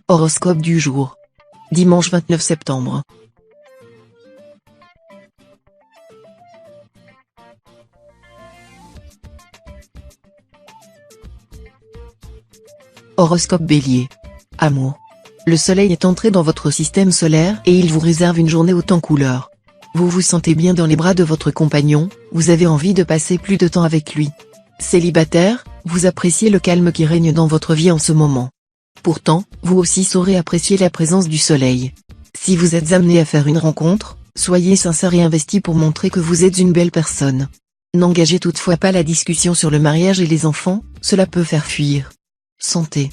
Horoscope du jour. Dimanche 29 septembre. Horoscope Bélier. Amour. Le soleil est entré dans votre système solaire et il vous réserve une journée haute en couleurs. Vous vous sentez bien dans les bras de votre compagnon, vous avez envie de passer plus de temps avec lui. Célibataire, vous appréciez le calme qui règne dans votre vie en ce moment. Pourtant, vous aussi saurez apprécier la présence du soleil. Si vous êtes amené à faire une rencontre, soyez sincère et investi pour montrer que vous êtes une belle personne. N'engagez toutefois pas la discussion sur le mariage et les enfants, cela peut faire fuir. Santé.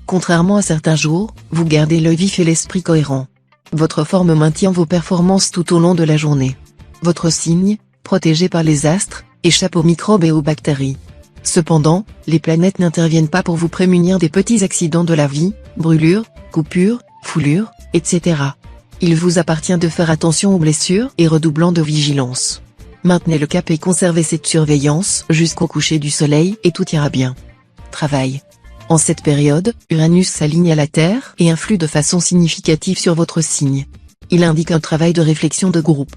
Contrairement à certains jours, vous gardez l'œil vif et l'esprit cohérent. Votre forme maintient vos performances tout au long de la journée. Votre signe, protégé par les astres, échappe aux microbes et aux bactéries. Cependant, les planètes n'interviennent pas pour vous prémunir des petits accidents de la vie, brûlures, coupures, foulures, etc. Il vous appartient de faire attention aux blessures et redoublant de vigilance. Maintenez le cap et conservez cette surveillance jusqu'au coucher du soleil et tout ira bien. Travail. En cette période, Uranus s'aligne à la Terre et influe de façon significative sur votre signe. Il indique un travail de réflexion de groupe.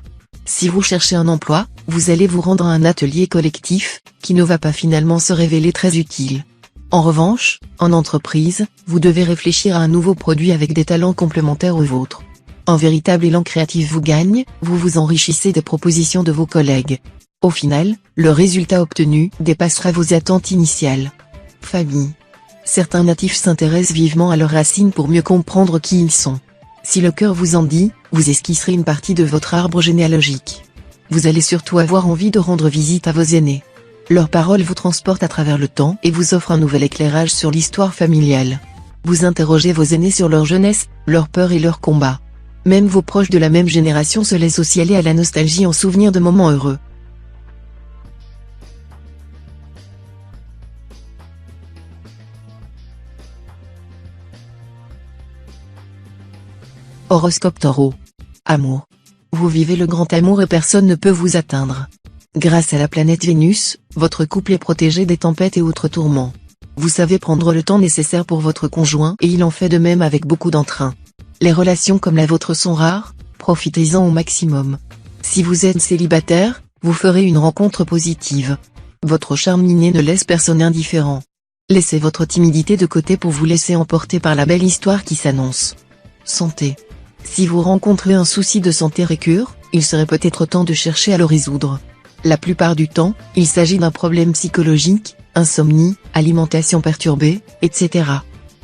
Si vous cherchez un emploi, vous allez vous rendre à un atelier collectif, qui ne va pas finalement se révéler très utile. En revanche, en entreprise, vous devez réfléchir à un nouveau produit avec des talents complémentaires aux vôtres. Un véritable élan créatif vous gagne, vous vous enrichissez des propositions de vos collègues. Au final, le résultat obtenu dépassera vos attentes initiales. Famille. Certains natifs s'intéressent vivement à leurs racines pour mieux comprendre qui ils sont. Si le cœur vous en dit, vous esquisserez une partie de votre arbre généalogique. Vous allez surtout avoir envie de rendre visite à vos aînés. Leurs paroles vous transportent à travers le temps et vous offrent un nouvel éclairage sur l'histoire familiale. Vous interrogez vos aînés sur leur jeunesse, leurs peurs et leurs combats. Même vos proches de la même génération se laissent aussi aller à la nostalgie en souvenir de moments heureux. Horoscope Taureau. Amour. Vous vivez le grand amour et personne ne peut vous atteindre. Grâce à la planète Vénus, votre couple est protégé des tempêtes et autres tourments. Vous savez prendre le temps nécessaire pour votre conjoint et il en fait de même avec beaucoup d'entrain. Les relations comme la vôtre sont rares, profitez-en au maximum. Si vous êtes célibataire, vous ferez une rencontre positive. Votre charme inné ne laisse personne indifférent. Laissez votre timidité de côté pour vous laisser emporter par la belle histoire qui s'annonce. Santé. Si vous rencontrez un souci de santé récurrent, il serait peut-être temps de chercher à le résoudre. La plupart du temps, il s'agit d'un problème psychologique, insomnie, alimentation perturbée, etc.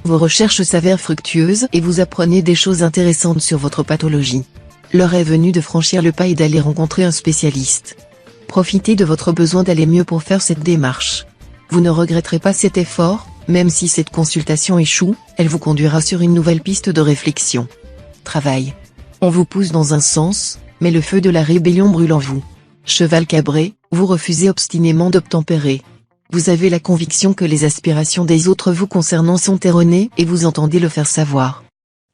Vos recherches s'avèrent fructueuses et vous apprenez des choses intéressantes sur votre pathologie. L'heure est venue de franchir le pas et d'aller rencontrer un spécialiste. Profitez de votre besoin d'aller mieux pour faire cette démarche. Vous ne regretterez pas cet effort, même si cette consultation échoue, elle vous conduira sur une nouvelle piste de réflexion. Travail. On vous pousse dans un sens, mais le feu de la rébellion brûle en vous. Cheval cabré, vous refusez obstinément d'obtempérer. Vous avez la conviction que les aspirations des autres vous concernant sont erronées et vous entendez le faire savoir.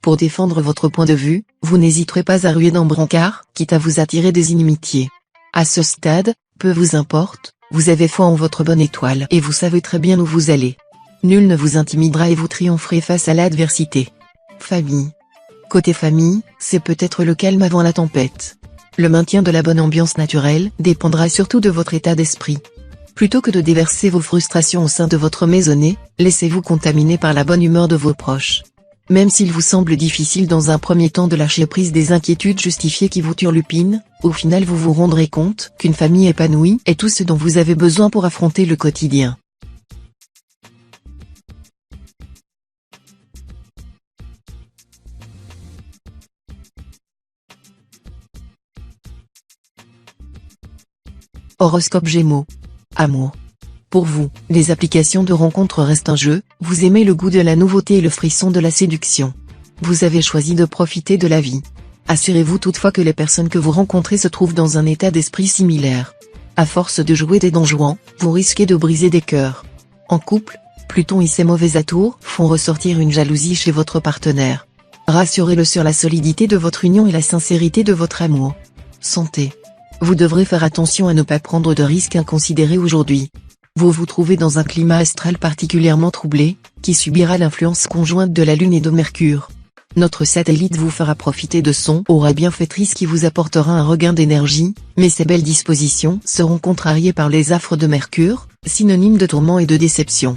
Pour défendre votre point de vue, vous n'hésiterez pas à ruer dans brancard, quitte à vous attirer des inimitiés. À ce stade, peu vous importe, vous avez foi en votre bonne étoile et vous savez très bien où vous allez. Nul ne vous intimidera et vous triompherez face à l'adversité. Famille. Côté famille, c'est peut-être le calme avant la tempête. Le maintien de la bonne ambiance naturelle dépendra surtout de votre état d'esprit. Plutôt que de déverser vos frustrations au sein de votre maisonnée, laissez-vous contaminer par la bonne humeur de vos proches. Même s'il vous semble difficile dans un premier temps de lâcher prise des inquiétudes justifiées qui vous turlupinent, au final vous vous rendrez compte qu'une famille épanouie est tout ce dont vous avez besoin pour affronter le quotidien. Horoscope Gémeaux. Amour. Pour vous, les applications de rencontres restent un jeu, vous aimez le goût de la nouveauté et le frisson de la séduction. Vous avez choisi de profiter de la vie. Assurez-vous toutefois que les personnes que vous rencontrez se trouvent dans un état d'esprit similaire. À force de jouer des donjons, vous risquez de briser des cœurs. En couple, Pluton et ses mauvais atours font ressortir une jalousie chez votre partenaire. Rassurez-le sur la solidité de votre union et la sincérité de votre amour. Santé. Vous devrez faire attention à ne pas prendre de risques inconsidérés aujourd'hui. Vous vous trouvez dans un climat astral particulièrement troublé, qui subira l'influence conjointe de la Lune et de Mercure. Notre satellite vous fera profiter de son aura bienfaitrice qui vous apportera un regain d'énergie, mais ces belles dispositions seront contrariées par les affres de Mercure, synonyme de tourment et de déception.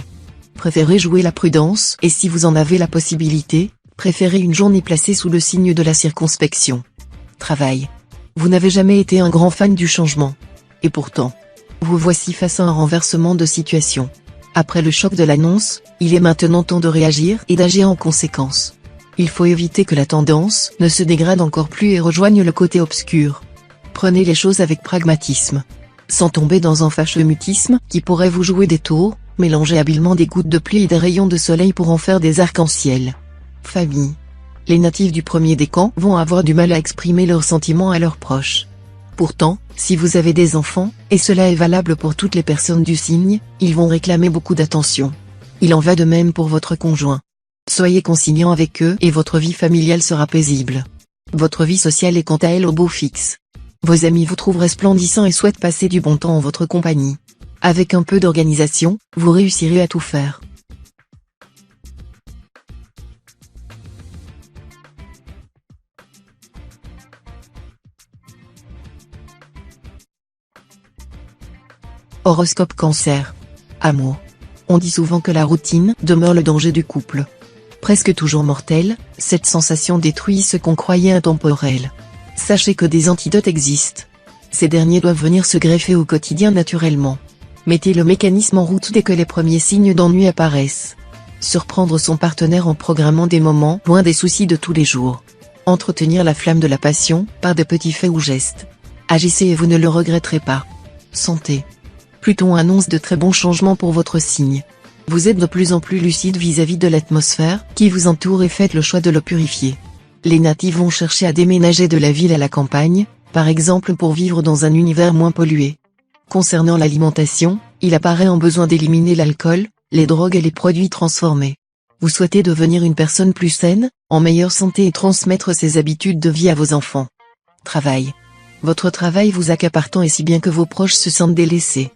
Préférez jouer la prudence et si vous en avez la possibilité, préférez une journée placée sous le signe de la circonspection. Travail. Vous n'avez jamais été un grand fan du changement. Et pourtant, vous voici face à un renversement de situation. Après le choc de l'annonce, il est maintenant temps de réagir et d'agir en conséquence. Il faut éviter que la tendance ne se dégrade encore plus et rejoigne le côté obscur. Prenez les choses avec pragmatisme. Sans tomber dans un fâcheux mutisme qui pourrait vous jouer des tours, mélangez habilement des gouttes de pluie et des rayons de soleil pour en faire des arcs-en-ciel. Famille. Les natifs du premier décan vont avoir du mal à exprimer leurs sentiments à leurs proches. Pourtant, si vous avez des enfants, et cela est valable pour toutes les personnes du signe, ils vont réclamer beaucoup d'attention. Il en va de même pour votre conjoint. Soyez conciliant avec eux et votre vie familiale sera paisible. Votre vie sociale est quant à elle au beau fixe. Vos amis vous trouvent resplendissant et souhaitent passer du bon temps en votre compagnie. Avec un peu d'organisation, vous réussirez à tout faire. Horoscope Cancer. Amour. On dit souvent que la routine demeure le danger du couple. Presque toujours mortelle, cette sensation détruit ce qu'on croyait intemporel. Sachez que des antidotes existent. Ces derniers doivent venir se greffer au quotidien naturellement. Mettez le mécanisme en route dès que les premiers signes d'ennui apparaissent. Surprendre son partenaire en programmant des moments loin des soucis de tous les jours. Entretenir la flamme de la passion par de petits faits ou gestes. Agissez et vous ne le regretterez pas. Santé. Pluton annonce de très bons changements pour votre signe. Vous êtes de plus en plus lucide vis-à-vis de l'atmosphère qui vous entoure et faites le choix de le purifier. Les natifs vont chercher à déménager de la ville à la campagne, par exemple pour vivre dans un univers moins pollué. Concernant l'alimentation, il apparaît un besoin d'éliminer l'alcool, les drogues et les produits transformés. Vous souhaitez devenir une personne plus saine, en meilleure santé et transmettre ces habitudes de vie à vos enfants. Travail. Votre travail vous accapare tant et si bien que vos proches se sentent délaissés.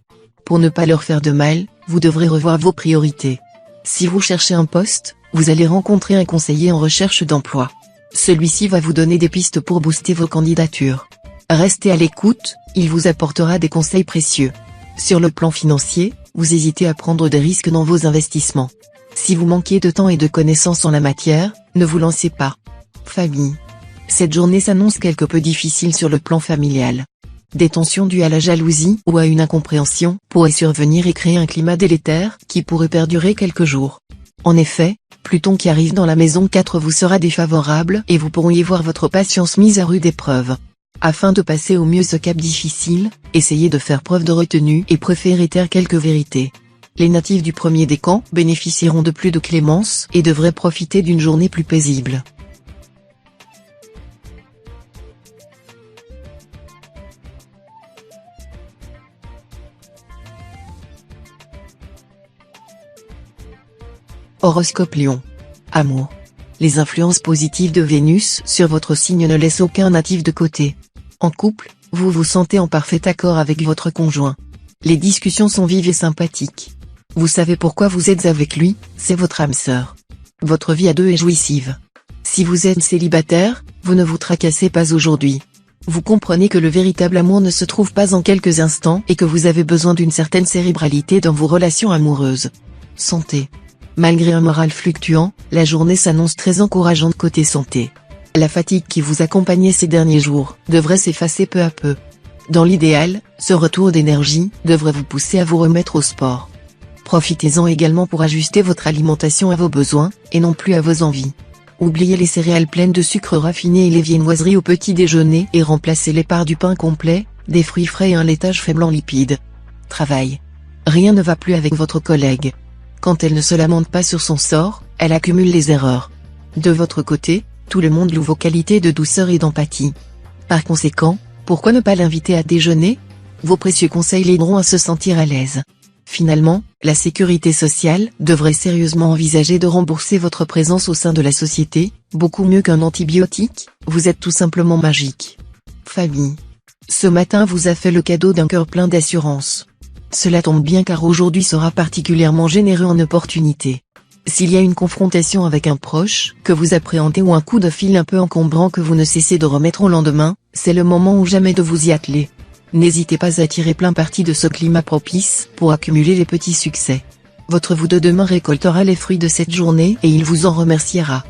Pour ne pas leur faire de mal, vous devrez revoir vos priorités. Si vous cherchez un poste, vous allez rencontrer un conseiller en recherche d'emploi. Celui-ci va vous donner des pistes pour booster vos candidatures. Restez à l'écoute, il vous apportera des conseils précieux. Sur le plan financier, vous hésitez à prendre des risques dans vos investissements. Si vous manquez de temps et de connaissances en la matière, ne vous lancez pas. Famille. Cette journée s'annonce quelque peu difficile sur le plan familial. Des tensions dues à la jalousie ou à une incompréhension pourraient survenir et créer un climat délétère qui pourrait perdurer quelques jours. En effet, Pluton qui arrive dans la maison 4 vous sera défavorable et vous pourriez voir votre patience mise à rude épreuve. Afin de passer au mieux ce cap difficile, essayez de faire preuve de retenue et préférez taire quelques vérités. Les natifs du premier décan bénéficieront de plus de clémence et devraient profiter d'une journée plus paisible. Horoscope Lion. Amour. Les influences positives de Vénus sur votre signe ne laissent aucun natif de côté. En couple, vous vous sentez en parfait accord avec votre conjoint. Les discussions sont vives et sympathiques. Vous savez pourquoi vous êtes avec lui, c'est votre âme sœur. Votre vie à deux est jouissive. Si vous êtes célibataire, vous ne vous tracassez pas aujourd'hui. Vous comprenez que le véritable amour ne se trouve pas en quelques instants et que vous avez besoin d'une certaine cérébralité dans vos relations amoureuses. Santé. Malgré un moral fluctuant, la journée s'annonce très encourageante côté santé. La fatigue qui vous accompagnait ces derniers jours devrait s'effacer peu à peu. Dans l'idéal, ce retour d'énergie devrait vous pousser à vous remettre au sport. Profitez-en également pour ajuster votre alimentation à vos besoins, et non plus à vos envies. Oubliez les céréales pleines de sucre raffiné et les viennoiseries au petit déjeuner et remplacez-les par du pain complet, des fruits frais et un laitage faible en lipides. Travail. Rien ne va plus avec votre collègue. Quand elle ne se lamente pas sur son sort, elle accumule les erreurs. De votre côté, tout le monde loue vos qualités de douceur et d'empathie. Par conséquent, pourquoi ne pas l'inviter à déjeuner? Vos précieux conseils l'aideront à se sentir à l'aise. Finalement, la sécurité sociale devrait sérieusement envisager de rembourser votre présence au sein de la société, beaucoup mieux qu'un antibiotique, vous êtes tout simplement magique. Famille. Ce matin vous a fait le cadeau d'un cœur plein d'assurance. Cela tombe bien car aujourd'hui sera particulièrement généreux en opportunités. S'il y a une confrontation avec un proche, que vous appréhendez ou un coup de fil un peu encombrant que vous ne cessez de remettre au lendemain, c'est le moment ou jamais de vous y atteler. N'hésitez pas à tirer plein parti de ce climat propice, pour accumuler les petits succès. Votre vous de demain récoltera les fruits de cette journée et il vous en remerciera.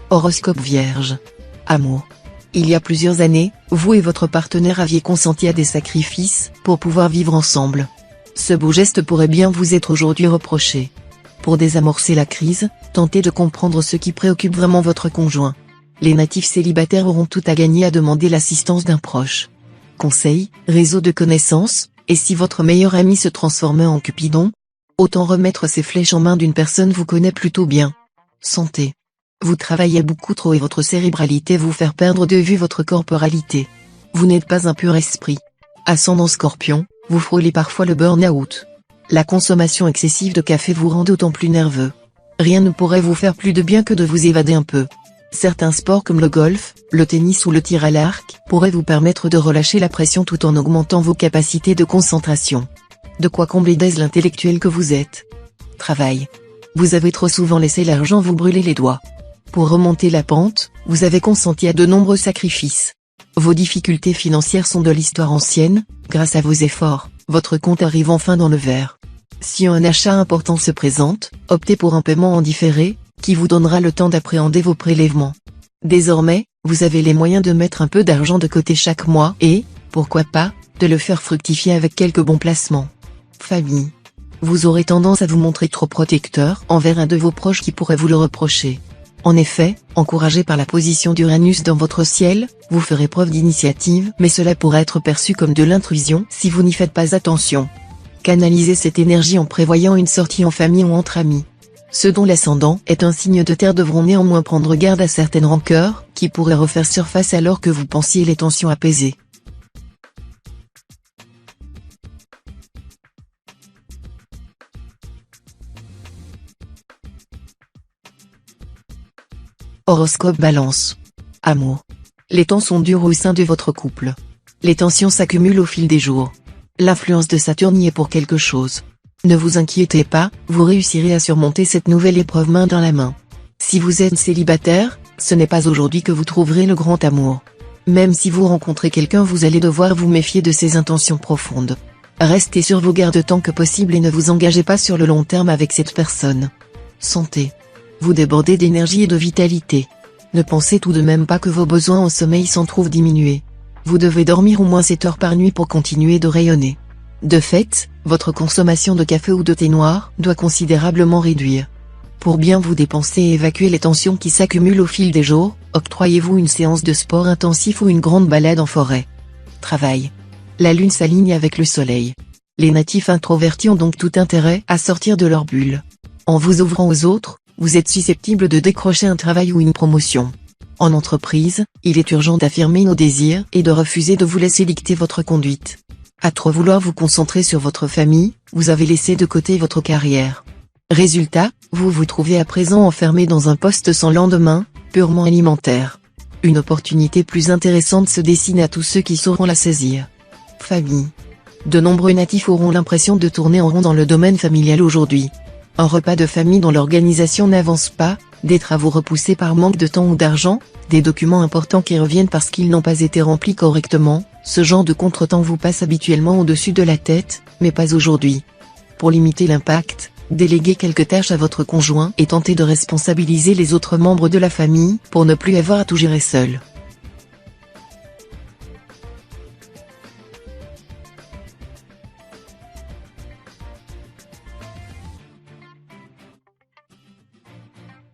Horoscope Vierge. Amour. Il y a plusieurs années, vous et votre partenaire aviez consenti à des sacrifices, pour pouvoir vivre ensemble. Ce beau geste pourrait bien vous être aujourd'hui reproché. Pour désamorcer la crise, tentez de comprendre ce qui préoccupe vraiment votre conjoint. Les natifs célibataires auront tout à gagner à demander l'assistance d'un proche. Conseil, réseau de connaissances, et si votre meilleur ami se transformait en Cupidon? Autant remettre ses flèches en main d'une personne vous connaît plutôt bien. Santé. Vous travaillez beaucoup trop et votre cérébralité vous fait perdre de vue votre corporalité. Vous n'êtes pas un pur esprit. Ascendant Scorpion, vous frôlez parfois le burn-out. La consommation excessive de café vous rend d'autant plus nerveux. Rien ne pourrait vous faire plus de bien que de vous évader un peu. Certains sports comme le golf, le tennis ou le tir à l'arc pourraient vous permettre de relâcher la pression tout en augmentant vos capacités de concentration. De quoi combler d'aise l'intellectuel que vous êtes. Travail. Vous avez trop souvent laissé l'argent vous brûler les doigts. Pour remonter la pente, vous avez consenti à de nombreux sacrifices. Vos difficultés financières sont de l'histoire ancienne, grâce à vos efforts, votre compte arrive enfin dans le vert. Si un achat important se présente, optez pour un paiement en différé, qui vous donnera le temps d'appréhender vos prélèvements. Désormais, vous avez les moyens de mettre un peu d'argent de côté chaque mois et, pourquoi pas, de le faire fructifier avec quelques bons placements. Famille. Vous aurez tendance à vous montrer trop protecteur envers un de vos proches qui pourrait vous le reprocher. En effet, encouragé par la position d'Uranus dans votre ciel, vous ferez preuve d'initiative mais cela pourrait être perçu comme de l'intrusion si vous n'y faites pas attention. Canalisez cette énergie en prévoyant une sortie en famille ou entre amis. Ceux dont l'ascendant est un signe de terre devront néanmoins prendre garde à certaines rancœurs, qui pourraient refaire surface alors que vous pensiez les tensions apaisées. Horoscope Balance. Amour. Les temps sont durs au sein de votre couple. Les tensions s'accumulent au fil des jours. L'influence de Saturne y est pour quelque chose. Ne vous inquiétez pas, vous réussirez à surmonter cette nouvelle épreuve main dans la main. Si vous êtes célibataire, ce n'est pas aujourd'hui que vous trouverez le grand amour. Même si vous rencontrez quelqu'un, vous allez devoir vous méfier de ses intentions profondes. Restez sur vos gardes tant que possible et ne vous engagez pas sur le long terme avec cette personne. Santé. Vous débordez d'énergie et de vitalité. Ne pensez tout de même pas que vos besoins en sommeil s'en trouvent diminués. Vous devez dormir au moins 7 heures par nuit pour continuer de rayonner. De fait, votre consommation de café ou de thé noir doit considérablement réduire. Pour bien vous dépenser et évacuer les tensions qui s'accumulent au fil des jours, octroyez-vous une séance de sport intensif ou une grande balade en forêt. Travail. La lune s'aligne avec le soleil. Les natifs introvertis ont donc tout intérêt à sortir de leur bulle. En vous ouvrant aux autres, vous êtes susceptible de décrocher un travail ou une promotion. En entreprise, il est urgent d'affirmer nos désirs et de refuser de vous laisser dicter votre conduite. À trop vouloir vous concentrer sur votre famille, vous avez laissé de côté votre carrière. Résultat, vous vous trouvez à présent enfermé dans un poste sans lendemain, purement alimentaire. Une opportunité plus intéressante se dessine à tous ceux qui sauront la saisir. Famille. De nombreux natifs auront l'impression de tourner en rond dans le domaine familial aujourd'hui. Un repas de famille dont l'organisation n'avance pas, des travaux repoussés par manque de temps ou d'argent, des documents importants qui reviennent parce qu'ils n'ont pas été remplis correctement, ce genre de contretemps vous passe habituellement au-dessus de la tête, mais pas aujourd'hui. Pour limiter l'impact, déléguez quelques tâches à votre conjoint et tentez de responsabiliser les autres membres de la famille pour ne plus avoir à tout gérer seul.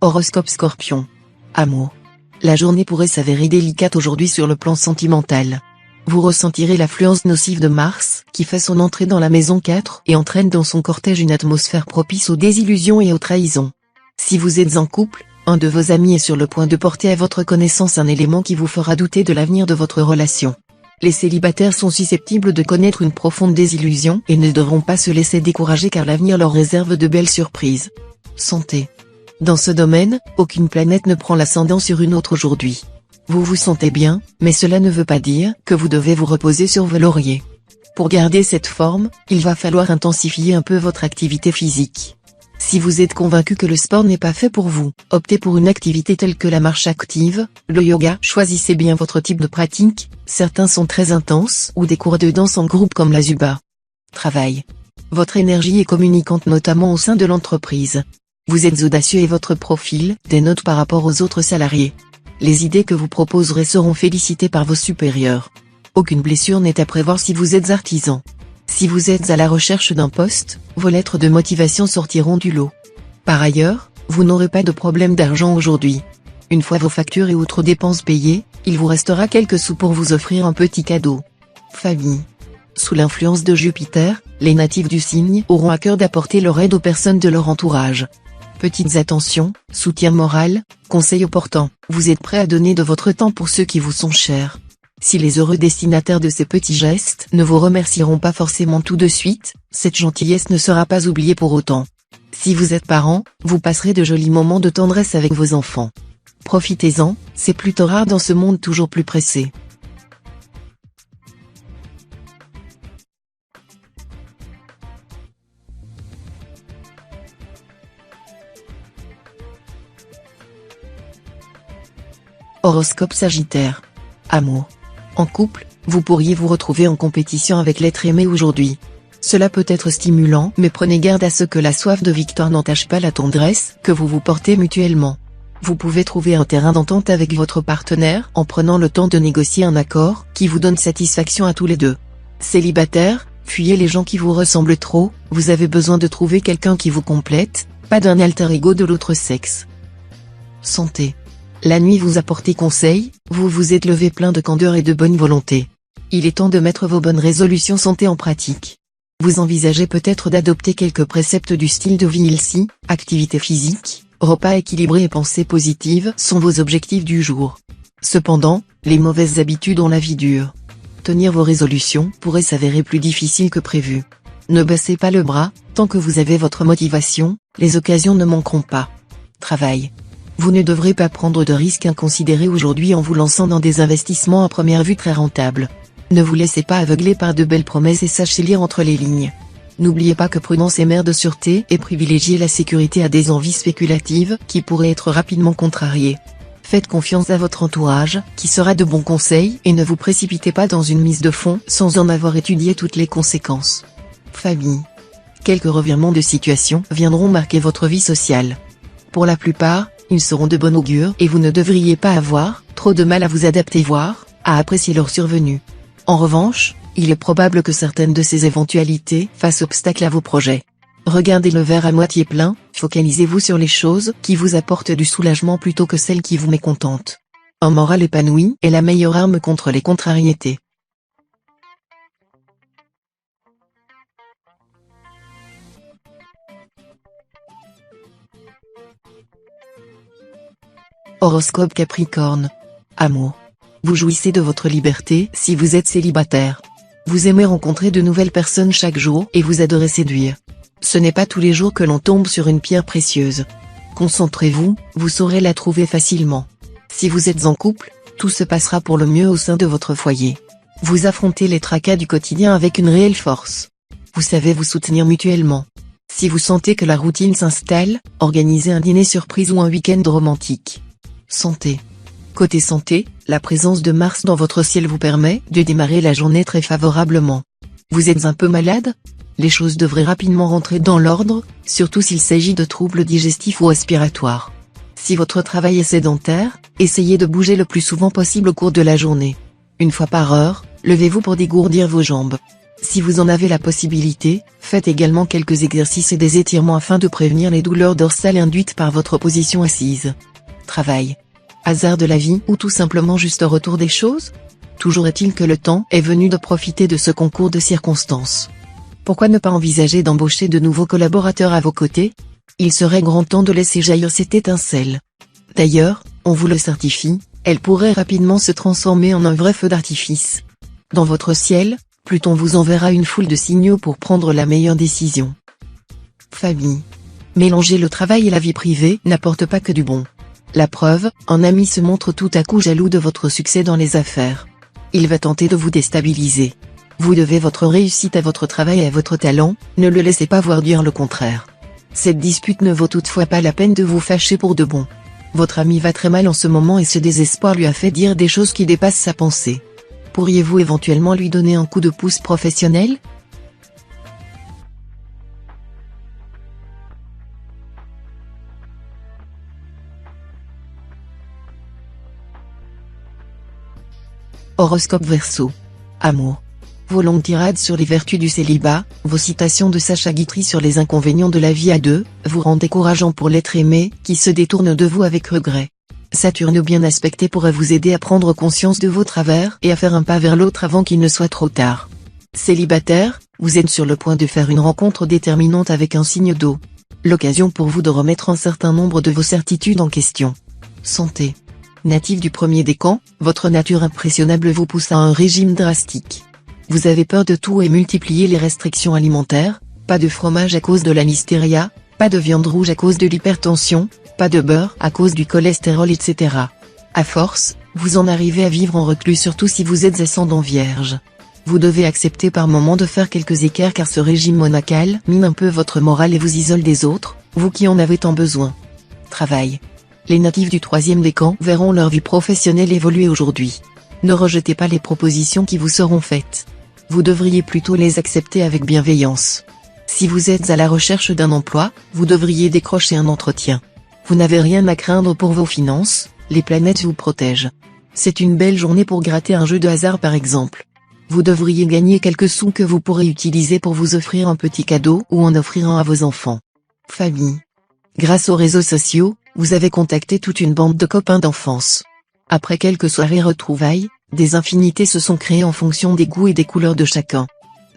Horoscope Scorpion. Amour. La journée pourrait s'avérer délicate aujourd'hui sur le plan sentimental. Vous ressentirez l'influence nocive de Mars, qui fait son entrée dans la maison 4 et entraîne dans son cortège une atmosphère propice aux désillusions et aux trahisons. Si vous êtes en couple, un de vos amis est sur le point de porter à votre connaissance un élément qui vous fera douter de l'avenir de votre relation. Les célibataires sont susceptibles de connaître une profonde désillusion et ne devront pas se laisser décourager car l'avenir leur réserve de belles surprises. Santé. Dans ce domaine, aucune planète ne prend l'ascendant sur une autre aujourd'hui. Vous vous sentez bien, mais cela ne veut pas dire que vous devez vous reposer sur vos lauriers. Pour garder cette forme, il va falloir intensifier un peu votre activité physique. Si vous êtes convaincu que le sport n'est pas fait pour vous, optez pour une activité telle que la marche active, le yoga. Choisissez bien votre type de pratique, certains sont très intenses, ou des cours de danse en groupe comme la Zumba. Travail. Votre énergie est communicante notamment au sein de l'entreprise. Vous êtes audacieux et votre profil dénote par rapport aux autres salariés. Les idées que vous proposerez seront félicitées par vos supérieurs. Aucune blessure n'est à prévoir si vous êtes artisan. Si vous êtes à la recherche d'un poste, vos lettres de motivation sortiront du lot. Par ailleurs, vous n'aurez pas de problème d'argent aujourd'hui. Une fois vos factures et autres dépenses payées, il vous restera quelques sous pour vous offrir un petit cadeau. Famille. Sous l'influence de Jupiter, les natifs du signe auront à cœur d'apporter leur aide aux personnes de leur entourage. Petites attentions, soutien moral, conseils opportuns, vous êtes prêt à donner de votre temps pour ceux qui vous sont chers. Si les heureux destinataires de ces petits gestes ne vous remercieront pas forcément tout de suite, cette gentillesse ne sera pas oubliée pour autant. Si vous êtes parent, vous passerez de jolis moments de tendresse avec vos enfants. Profitez-en, c'est plutôt rare dans ce monde toujours plus pressé. Horoscope Sagittaire. Amour. En couple, vous pourriez vous retrouver en compétition avec l'être aimé aujourd'hui. Cela peut être stimulant, mais prenez garde à ce que la soif de victoire n'entache pas la tendresse que vous vous portez mutuellement. Vous pouvez trouver un terrain d'entente avec votre partenaire en prenant le temps de négocier un accord qui vous donne satisfaction à tous les deux. Célibataire, fuyez les gens qui vous ressemblent trop, vous avez besoin de trouver quelqu'un qui vous complète, pas d'un alter ego de l'autre sexe. Santé. La nuit vous a porté conseil, vous vous êtes levé plein de candeur et de bonne volonté. Il est temps de mettre vos bonnes résolutions santé en pratique. Vous envisagez peut-être d'adopter quelques préceptes du style de vie healthy, activité physique, repas équilibrés et pensées positives sont vos objectifs du jour. Cependant, les mauvaises habitudes ont la vie dure. Tenir vos résolutions pourrait s'avérer plus difficile que prévu. Ne baissez pas le bras, tant que vous avez votre motivation, les occasions ne manqueront pas. Travail. Vous ne devrez pas prendre de risques inconsidérés aujourd'hui en vous lançant dans des investissements à première vue très rentables. Ne vous laissez pas aveugler par de belles promesses et sachez lire entre les lignes. N'oubliez pas que prudence est mère de sûreté et privilégiez la sécurité à des envies spéculatives qui pourraient être rapidement contrariées. Faites confiance à votre entourage, qui sera de bons conseils et ne vous précipitez pas dans une mise de fonds sans en avoir étudié toutes les conséquences. Famille. Quelques revirements de situation viendront marquer votre vie sociale. Pour la plupart, ils seront de bon augure et vous ne devriez pas avoir trop de mal à vous adapter voire à apprécier leur survenue. En revanche, il est probable que certaines de ces éventualités fassent obstacle à vos projets. Regardez le verre à moitié plein, focalisez-vous sur les choses qui vous apportent du soulagement plutôt que celles qui vous mécontentent. Un moral épanoui est la meilleure arme contre les contrariétés. Horoscope Capricorne. Amour. Vous jouissez de votre liberté si vous êtes célibataire. Vous aimez rencontrer de nouvelles personnes chaque jour et vous adorez séduire. Ce n'est pas tous les jours que l'on tombe sur une pierre précieuse. Concentrez-vous, vous saurez la trouver facilement. Si vous êtes en couple, tout se passera pour le mieux au sein de votre foyer. Vous affrontez les tracas du quotidien avec une réelle force. Vous savez vous soutenir mutuellement. Si vous sentez que la routine s'installe, organisez un dîner surprise ou un week-end romantique. Santé. Côté santé, la présence de Mars dans votre ciel vous permet de démarrer la journée très favorablement. Vous êtes un peu malade ? Les choses devraient rapidement rentrer dans l'ordre, surtout s'il s'agit de troubles digestifs ou aspiratoires. Si votre travail est sédentaire, essayez de bouger le plus souvent possible au cours de la journée. Une fois par heure, levez-vous pour dégourdir vos jambes. Si vous en avez la possibilité, faites également quelques exercices et des étirements afin de prévenir les douleurs dorsales induites par votre position assise. Travail. Hasard de la vie ou tout simplement juste retour des choses ? Toujours est-il que le temps est venu de profiter de ce concours de circonstances. Pourquoi ne pas envisager d'embaucher de nouveaux collaborateurs à vos côtés ? Il serait grand temps de laisser jaillir cette étincelle. D'ailleurs, on vous le certifie, elle pourrait rapidement se transformer en un vrai feu d'artifice. Dans votre ciel, Pluton vous enverra une foule de signaux pour prendre la meilleure décision. Famille. Mélanger le travail et la vie privée n'apporte pas que du bon. La preuve, un ami se montre tout à coup jaloux de votre succès dans les affaires. Il va tenter de vous déstabiliser. Vous devez votre réussite à votre travail et à votre talent, ne le laissez pas voir dire le contraire. Cette dispute ne vaut toutefois pas la peine de vous fâcher pour de bon. Votre ami va très mal en ce moment et ce désespoir lui a fait dire des choses qui dépassent sa pensée. Pourriez-vous éventuellement lui donner un coup de pouce professionnel ? Horoscope Verseau. Amour. Vos longues tirades sur les vertus du célibat, vos citations de Sacha Guitry sur les inconvénients de la vie à deux, vous rendent décourageant pour l'être aimé, qui se détourne de vous avec regret. Saturne bien aspecté pourrait vous aider à prendre conscience de vos travers et à faire un pas vers l'autre avant qu'il ne soit trop tard. Célibataire, vous êtes sur le point de faire une rencontre déterminante avec un signe d'eau. L'occasion pour vous de remettre un certain nombre de vos certitudes en question. Santé. Natif du premier décan, votre nature impressionnable vous pousse à un régime drastique. Vous avez peur de tout et multipliez les restrictions alimentaires, pas de fromage à cause de la listeria, pas de viande rouge à cause de l'hypertension, pas de beurre à cause du cholestérol etc. À force, vous en arrivez à vivre en reclus surtout si vous êtes ascendant vierge. Vous devez accepter par moments de faire quelques écarts car ce régime monacal mine un peu votre morale et vous isole des autres, vous qui en avez tant besoin. Travail. Les natifs du troisième décan verront leur vie professionnelle évoluer aujourd'hui. Ne rejetez pas les propositions qui vous seront faites. Vous devriez plutôt les accepter avec bienveillance. Si vous êtes à la recherche d'un emploi, vous devriez décrocher un entretien. Vous n'avez rien à craindre pour vos finances, les planètes vous protègent. C'est une belle journée pour gratter un jeu de hasard par exemple. Vous devriez gagner quelques sous que vous pourrez utiliser pour vous offrir un petit cadeau ou en offrir un à vos enfants. Famille. Grâce aux réseaux sociaux, vous avez contacté toute une bande de copains d'enfance. Après quelques soirées retrouvailles, des infinités se sont créées en fonction des goûts et des couleurs de chacun.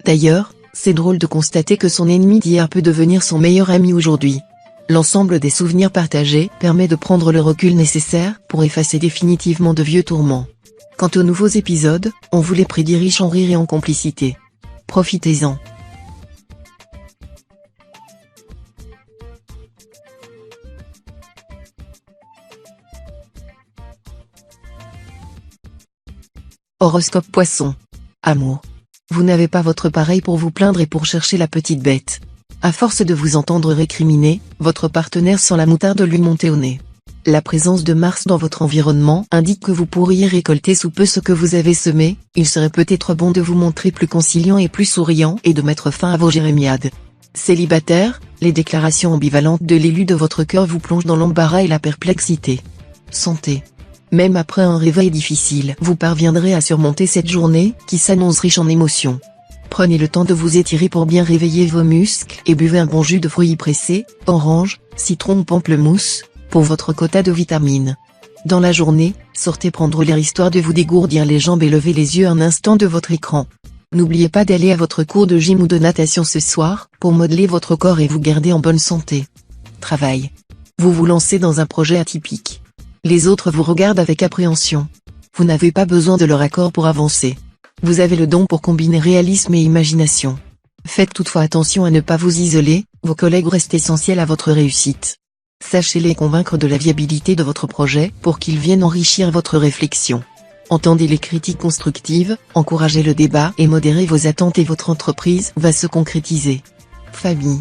D'ailleurs, c'est drôle de constater que son ennemi d'hier peut devenir son meilleur ami aujourd'hui. L'ensemble des souvenirs partagés permet de prendre le recul nécessaire pour effacer définitivement de vieux tourments. Quant aux nouveaux épisodes, on vous les prédit riches en rire et en complicité. Profitez-en. Horoscope Poisson. Amour. Vous n'avez pas votre pareil pour vous plaindre et pour chercher la petite bête. À force de vous entendre récriminer, votre partenaire sent la moutarde lui monter au nez. La présence de Mars dans votre environnement indique que vous pourriez récolter sous peu ce que vous avez semé, il serait peut-être bon de vous montrer plus conciliant et plus souriant et de mettre fin à vos jérémiades. Célibataire, les déclarations ambivalentes de l'élu de votre cœur vous plongent dans l'embarras et la perplexité. Santé. Même après un réveil difficile, vous parviendrez à surmonter cette journée, qui s'annonce riche en émotions. Prenez le temps de vous étirer pour bien réveiller vos muscles et buvez un bon jus de fruits pressés, orange, citron ou pamplemousse, pour votre quota de vitamines. Dans la journée, sortez prendre l'air histoire de vous dégourdir les jambes et lever les yeux un instant de votre écran. N'oubliez pas d'aller à votre cours de gym ou de natation ce soir, pour modeler votre corps et vous garder en bonne santé. Travail. Vous vous lancez dans un projet atypique. Les autres vous regardent avec appréhension. Vous n'avez pas besoin de leur accord pour avancer. Vous avez le don pour combiner réalisme et imagination. Faites toutefois attention à ne pas vous isoler, vos collègues restent essentiels à votre réussite. Sachez les convaincre de la viabilité de votre projet pour qu'ils viennent enrichir votre réflexion. Entendez les critiques constructives, encouragez le débat et modérez vos attentes et votre entreprise va se concrétiser. Famille.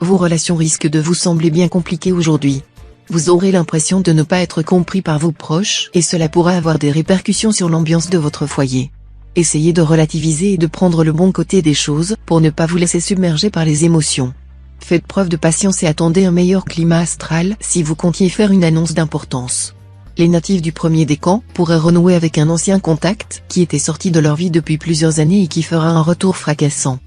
Vos relations risquent de vous sembler bien compliquées aujourd'hui. Vous aurez l'impression de ne pas être compris par vos proches et cela pourra avoir des répercussions sur l'ambiance de votre foyer. Essayez de relativiser et de prendre le bon côté des choses pour ne pas vous laisser submerger par les émotions. Faites preuve de patience et attendez un meilleur climat astral si vous comptiez faire une annonce d'importance. Les natifs du premier décan pourraient renouer avec un ancien contact qui était sorti de leur vie depuis plusieurs années et qui fera un retour fracassant.